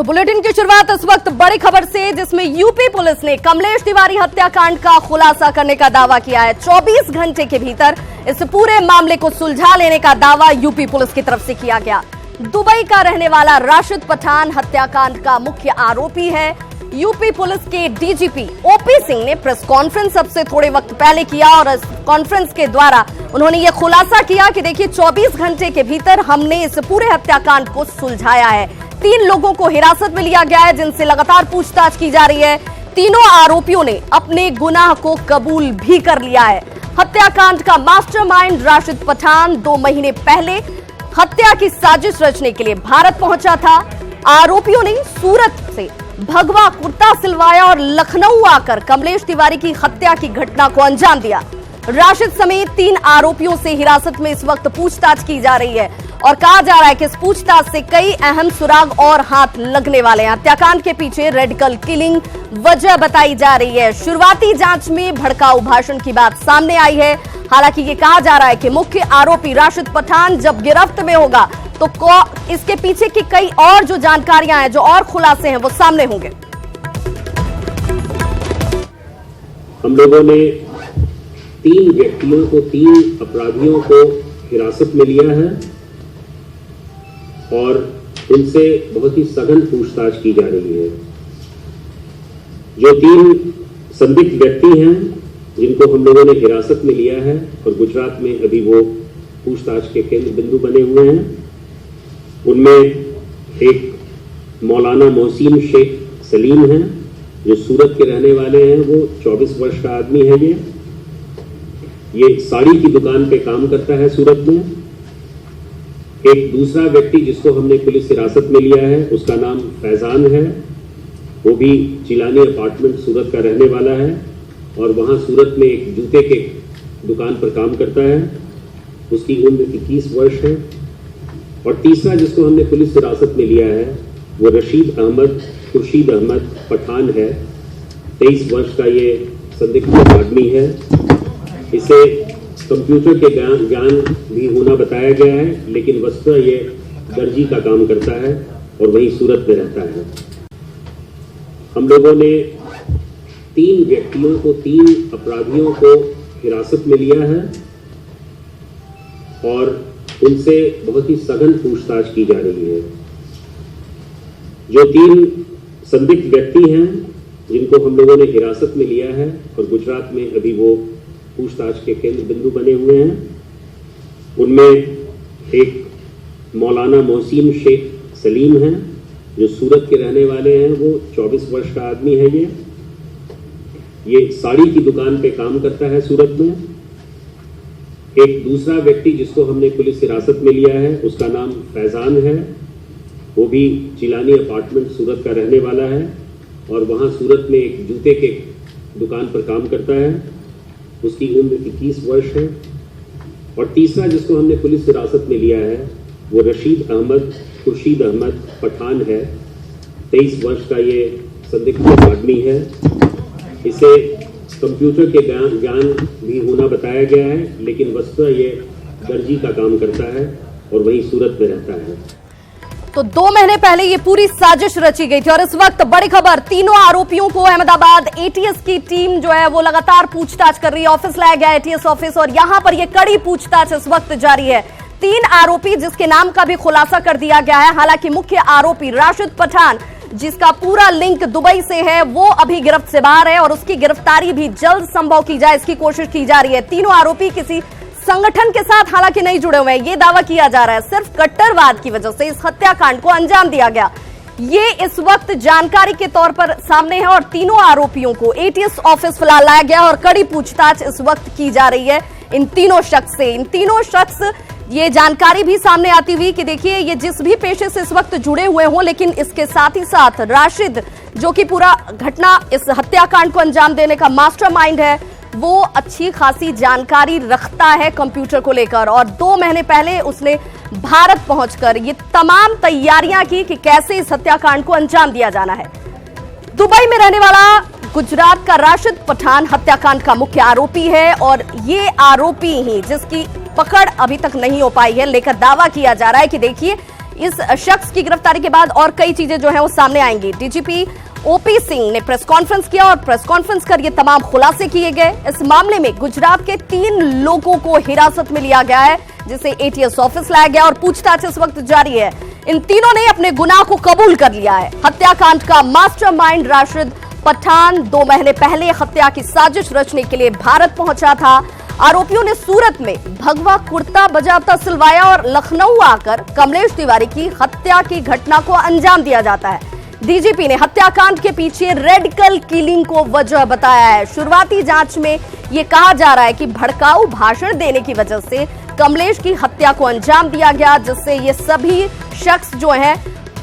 तो बुलेटिन की शुरुआत इस वक्त बड़ी खबर से, जिसमें यूपी पुलिस ने कमलेश तिवारी हत्याकांड का खुलासा करने का दावा किया है। 24 घंटे के भीतर इस पूरे मामले को सुलझा लेने का दावा यूपी पुलिस की तरफ से किया गया। दुबई का रहने वाला राशिद पठान हत्याकांड का मुख्य आरोपी है। यूपी पुलिस के डीजीपी ओपी सिंह ने प्रेस कॉन्फ्रेंस अब से थोड़े वक्त पहले किया और इस कॉन्फ्रेंस के द्वारा उन्होंने ये खुलासा किया कि देखिए 24 घंटे के भीतर हमने इस पूरे हत्याकांड को सुलझाया है। 3 लोगों को हिरासत में लिया गया है, जिनसे लगातार पूछताछ की जा रही है। तीनों आरोपियों ने अपने गुनाह को कबूल भी कर लिया है। हत्याकांड का मास्टरमाइंड राशिद पठान 2 महीने पहले हत्या की साजिश रचने के लिए भारत पहुंचा था। आरोपियों ने सूरत से भगवा कुर्ता सिलवाया और लखनऊ आकर कमलेश तिवारी की हत्या की घटना को अंजाम दिया। राशिद समेत 3 आरोपियों से हिरासत में इस वक्त पूछताछ की जा रही है और कहा जा रहा है कि इस पूछताछ से कई अहम सुराग और हाथ लगने वाले हैं। हत्याकांड के पीछे रेडिकल किलिंग वजह बताई जा रही है। शुरुआती जांच में भड़काऊ भाषण की बात सामने आई है। हालांकि ये कहा जा रहा है कि मुख्य आरोपी राशिद पठान जब गिरफ्त में होगा तो इसके पीछे की कई और जो जानकारियां हैं, जो और खुलासे हैं, वो सामने होंगे। हम लोगों ने 3 व्यक्तियों को, 3 अपराधियों को हिरासत में लिया है और उनसे बहुत ही सघन पूछताछ की जा रही है। जो 3 संदिग्ध व्यक्ति हैं जिनको हम लोगों ने हिरासत में लिया है और गुजरात में अभी वो पूछताछ के केंद्र बिंदु बने हुए हैं, उनमें एक मौलाना मोहसिन शेख सलीम है जो सूरत के रहने वाले हैं। वो 24 वर्ष का आदमी है। ये साड़ी की दुकान पे काम करता है सूरत में। एक दूसरा व्यक्ति जिसको हमने पुलिस हिरासत में लिया है उसका नाम फैजान है। वो भी जिलानी अपार्टमेंट सूरत का रहने वाला है और वहां सूरत में एक जूते के दुकान पर काम करता है। उसकी उम्र 21 वर्ष है। और तीसरा जिसको हमने पुलिस हिरासत में लिया है वो रशीद अहमद खुर्शीद अहमद पठान है। 23 वर्ष का ये संदिग्ध आदमी है। इसे कंप्यूटर के ज्ञान भी होना बताया गया है, लेकिन वस्तुतः ये दर्जी का काम करता है और वहीं सूरत में रहता है। हम लोगों ने 3 व्यक्तियों को, 3 अपराधियों को हिरासत में लिया है और उनसे बहुत ही सघन पूछताछ की जा रही है। जो 3 संदिग्ध व्यक्ति हैं जिनको हम लोगों ने हिरासत में लिया है और गुजरात में अभी वो पूछताछ के केंद्र बिंदु बने हुए हैं, उनमें एक मौलाना मोहसिन शेख सलीम है जो सूरत के रहने वाले हैं। वो 24 वर्ष का आदमी है। ये साड़ी की दुकान पे काम करता है सूरत में। एक दूसरा व्यक्ति जिसको हमने पुलिस हिरासत में लिया है उसका नाम फैजान है। वो भी जिलानी अपार्टमेंट सूरत का रहने वाला है और वहां सूरत में एक जूते के दुकान पर काम करता है। उसकी उम्र 21 वर्ष है। और तीसरा जिसको हमने पुलिस हिरासत में लिया है वो रशीद अहमद खुर्शीद अहमद पठान है। 23 वर्ष का ये संदिग्ध आदमी है। इसे कंप्यूटर के ज्ञान भी होना बताया गया है, लेकिन वस्तुतः ये दर्जी का काम करता है और वहीं सूरत में रहता है। तो 2 महीने पहले ये पूरी साजिश रची गई थी और इस वक्त बड़ी खबर, तीनों आरोपियों को अहमदाबाद एटीएस की टीम जो है वो लगातार पूछताछ कर रही है। ऑफिस लाया गया एटीएस ऑफिस और यहां पर ये कड़ी पूछताछ इस वक्त जारी है। 3 आरोपी जिसके नाम का भी खुलासा कर दिया गया है। हालांकि मुख्य आरोपी राशिद पठान जिसका पूरा लिंक दुबई से है, वो अभी गिरफ्त से बाहर है और उसकी गिरफ्तारी भी जल्द संभव की जाए, इसकी कोशिश की जा रही है। तीनों आरोपी किसी संगठन के साथ हालांकि नहीं जुड़े हुए हैं। ये दावा किया जा रहा है सिर्फ कट्टरवाद की वजह से इस हत्याकांड को अंजाम दिया गया। ये इस वक्त जानकारी के तौर पर सामने है और तीनों आरोपियों को एटीएस ऑफिस फिलहाल लाया गया और कड़ी पूछताछ इस वक्त की जा रही है इन तीनों शख्स से। इन तीनों शख्स, ये जानकारी भी सामने आती हुई कि देखिए ये जिस भी पेशे से इस वक्त जुड़े हुए हों, लेकिन इसके साथ ही साथ राशिद जो कि पूरा घटना, इस हत्याकांड को अंजाम देने का मास्टरमाइंड है, वो अच्छी खासी जानकारी रखता है कंप्यूटर को लेकर और 2 महीने पहले उसने भारत पहुंचकर ये तमाम तैयारियां की कि कैसे इस हत्याकांड को अंजाम दिया जाना है। दुबई में रहने वाला गुजरात का राशिद पठान हत्याकांड का मुख्य आरोपी है और ये आरोपी ही जिसकी पकड़ अभी तक नहीं हो पाई है, लेकर दावा किया जा रहा है कि देखिए इस शख्स की गिरफ्तारी के बाद और कई चीजें जो है वो सामने आएंगी। डीजीपी ओपी सिंह ने प्रेस कॉन्फ्रेंस किया और प्रेस कॉन्फ्रेंस कर ये तमाम खुलासे किए गए। इस मामले में गुजरात के 3 लोगों को हिरासत में लिया गया है, जिसे एटीएस ऑफिस लाया गया और पूछताछ इस वक्त जारी है। इन तीनों ने अपने गुनाह को कबूल कर लिया है। हत्याकांड का मास्टरमाइंड राशिद पठान 2 महीने पहले हत्या की साजिश रचने के लिए भारत पहुंचा था। आरोपियों ने सूरत में भगवा कुर्ता बजाता सिलवाया और लखनऊ आकर कमलेश तिवारी की हत्या की घटना को अंजाम दिया जाता है। डीजीपी ने हत्याकांड के पीछे रेडिकल किलिंग को वजह बताया है। शुरुआती जांच में यह कहा जा रहा है कि भड़काऊ भाषण देने की वजह से कमलेश की हत्या को अंजाम दिया गया, जिससे ये सभी शख्स जो हैं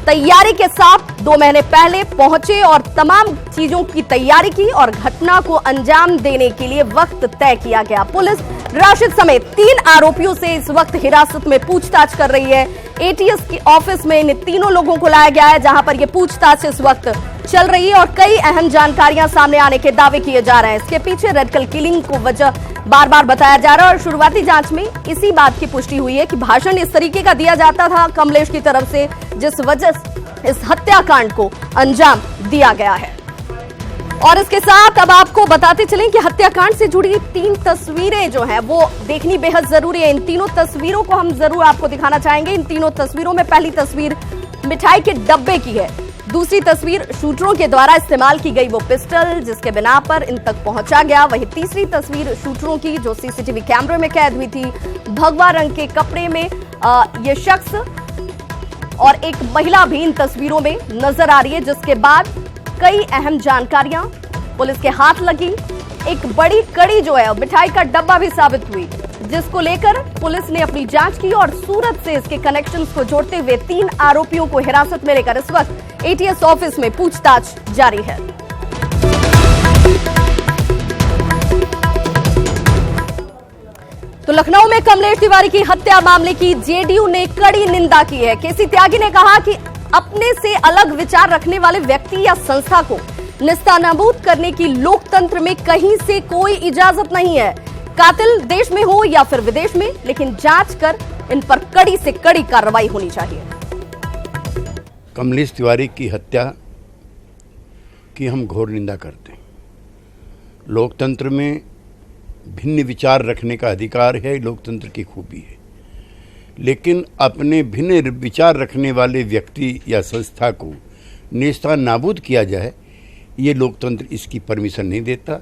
तैयारी के साथ 2 महीने पहले पहुंचे और तमाम चीजों की तैयारी की और घटना को अंजाम देने के लिए वक्त तय किया गया। पुलिस राशिद समेत 3 आरोपियों से इस वक्त हिरासत में पूछताछ कर रही है। एटीएस की ऑफिस में इन तीनों लोगों को लाया गया है, जहां पर यह पूछताछ इस वक्त चल रही है और कई अहम जानकारियां सामने आने के दावे किए जा रहे हैं। इसके पीछे रेडिकल किलिंग को वजह बार बार बताया जा रहा है और शुरुआती जांच में इसी बात की पुष्टि हुई है कि भाषण इस तरीके का दिया जाता था कमलेश की तरफ से, जिस वजह से इस हत्याकांड को अंजाम दिया गया है। और इसके साथ अब आपको बताते चलें कि हत्याकांड से जुड़ी 3 तस्वीरें जो हैं वो देखनी बेहद जरूरी है। इन तीनों तस्वीरों को हम जरूर आपको दिखाना चाहेंगे। इन तीनों तस्वीरों में पहली तस्वीर मिठाई के डब्बे की है, दूसरी तस्वीर शूटरों के द्वारा इस्तेमाल की गई वो पिस्टल जिसके बिना पर इन तक पहुंचा गया, वही तीसरी तस्वीर शूटरों की जो सीसीटीवी कैमरे में कैद हुई थी। भगवा रंग के कपड़े में ये शख्स और एक महिला भी इन तस्वीरों में नजर आ रही है, जिसके बाद कई अहम जानकारियां पुलिस के हाथ लगी। एक बड़ी कड़ी जो है मिठाई का डब्बा भी साबित हुई, जिसको लेकर पुलिस ने अपनी जांच की और सूरत से इसके कनेक्शंस को जोड़ते हुए 3 आरोपियों को हिरासत में लेकर इस वक्त एटीएस ऑफिस में पूछताछ जारी है। तो लखनऊ में कमलेश तिवारी की हत्या मामले की जेडीयू ने कड़ी निंदा की है। केसी त्यागी ने कहा कि अपने से अलग विचार रखने वाले व्यक्ति या संस्था को निस्तानाबूद करने की लोकतंत्र में कहीं से कोई इजाजत नहीं है। कातिल देश में हो या फिर विदेश में, लेकिन जांच कर इन पर कड़ी से कड़ी कार्रवाई होनी चाहिए। कमलेश तिवारी की हत्या की हम घोर निंदा करते हैं। लोकतंत्र में भिन्न विचार रखने का अधिकार है, लोकतंत्र की खूबी है, लेकिन अपने भिन्न विचार रखने वाले व्यक्ति या संस्था को नेस्तनाबूद किया जाए, ये लोकतंत्र इसकी परमिशन नहीं देता।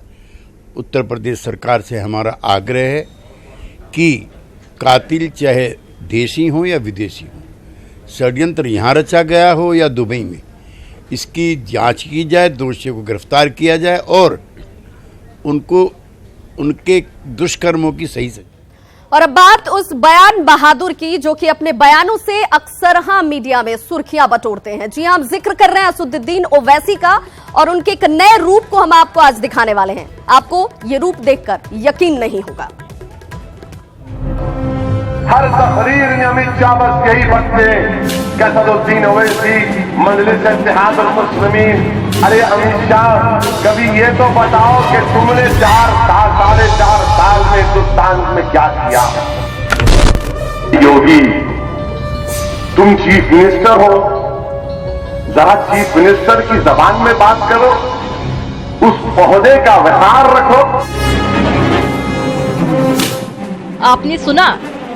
उत्तर प्रदेश सरकार से हमारा आग्रह है कि कातिल चाहे देशी हो या विदेशी हो, षड्यंत्र यहाँ रचा गया हो या दुबई में, इसकी जांच की जाए, दोषियों को गिरफ्तार किया जाए और उनको उनके दुष्कर्मों की सही सजा। और अब बात उस बयान बहादुर की जो कि अपने बयानों से अक्सर मीडिया में सुर्खियां बटोरते हैं। जी हम जिक्र कर रहे हैं असदुद्दीन ओवैसी का और उनके एक नए रूप को हम आपको आज दिखाने वाले हैं। आपको ये रूप देखकर यकीन नहीं होगा। हर तकरीर में अमित शाह बस यही पढ़ते असदुद्दीन ओवैसी मजलिस इत्तेहाद उल मुस्लिमीन। अरे अमित शाह, कभी ये तो बताओ कि तुमने 4.5 साल में हिंदुस्तान में क्या किया। योगी, तुम चीफ मिनिस्टर हो, जरा चीफ मिनिस्टर की जबान में बात करो, उस ओहदे का वकार रखो। आपने सुना,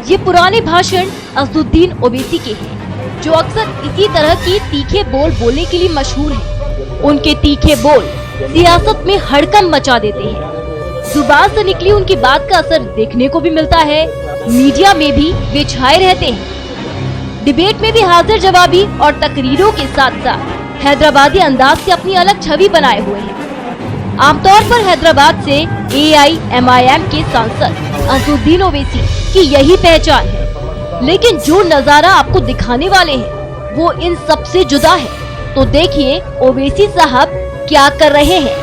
ये पुराने भाषण असदुद्दीन ओवैसी के हैं, जो अक्सर इसी तरह की तीखे बोल बोलने के लिए मशहूर हैं। उनके तीखे बोल सियासत में हड़कंप मचा देते हैं। जुबान से निकली उनकी बात का असर देखने को भी मिलता है। मीडिया में भी वे छाए रहते हैं। डिबेट में भी हाजिर जवाबी और तकरीरों के साथ साथ हैदराबादी अंदाज से अपनी अलग छवि बनाए हुए हैं। आमतौर पर हैदराबाद से AIMIM के सांसद असदुद्दीन ओवैसी की यही पहचान है, लेकिन जो नजारा आपको दिखाने वाले हैं वो इन सब से जुदा है। तो देखिए ओवैसी साहब क्या कर रहे हैं।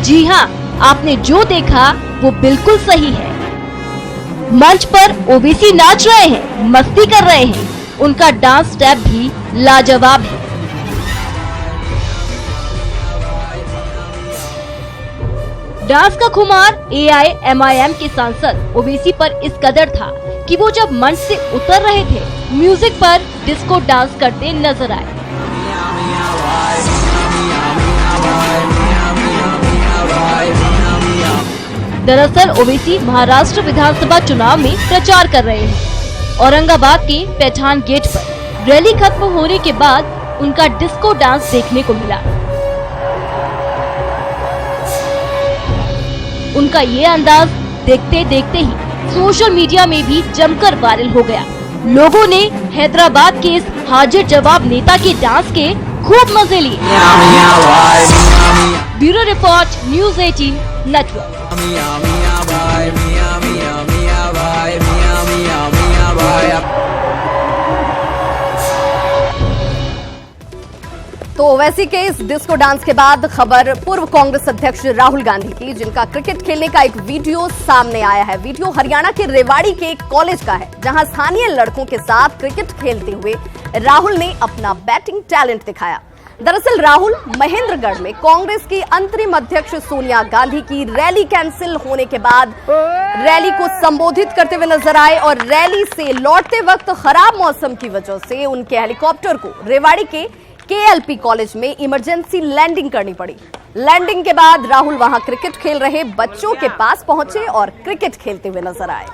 जी हाँ, आपने जो देखा वो बिल्कुल सही है। मंच पर ओवैसी नाच रहे हैं, मस्ती कर रहे हैं। उनका डांस स्टेप भी लाजवाब है। डांस का खुमार AIMIM के सांसद ओवैसी पर इस कदर था कि वो जब मंच से उतर रहे थे म्यूजिक पर डिस्को डांस करते नजर आए। दरअसल ओवैसी महाराष्ट्र विधानसभा चुनाव में प्रचार कर रहे हैं। औरंगाबाद के पैठान गेट पर रैली खत्म होने के बाद उनका डिस्को डांस देखने को मिला। उनका ये अंदाज देखते देखते ही सोशल मीडिया में भी जमकर वायरल हो गया। लोगों ने हैदराबाद के इस हाजिर जवाब नेता के डांस के खूब मजे लिए। Bureau report, news 18 network. तो ओवैसी के इस डिस्को डांस के बाद खबर पूर्व कांग्रेस अध्यक्ष राहुल गांधी की, जिनका क्रिकेट खेलने का एक वीडियो सामने आया है। वीडियो हरियाणा के रेवाड़ी के एक कॉलेज का है, जहां स्थानीय लड़कों के साथ क्रिकेट खेलते हुए राहुल ने अपना बैटिंग टैलेंट दिखाया। दरअसल राहुल महेंद्रगढ़ में कांग्रेस की अंतरिम अध्यक्ष सोनिया गांधी की रैली कैंसिल होने के बाद रैली को संबोधित करते हुए नजर आए और रैली से लौटते वक्त खराब मौसम की वजह से उनके हेलीकॉप्टर को रेवाड़ी के केएलपी कॉलेज में इमरजेंसी लैंडिंग करनी पड़ी। लैंडिंग के बाद राहुल वहां क्रिकेट खेल रहे बच्चों के पास पहुंचे और क्रिकेट खेलते हुए नजर आए।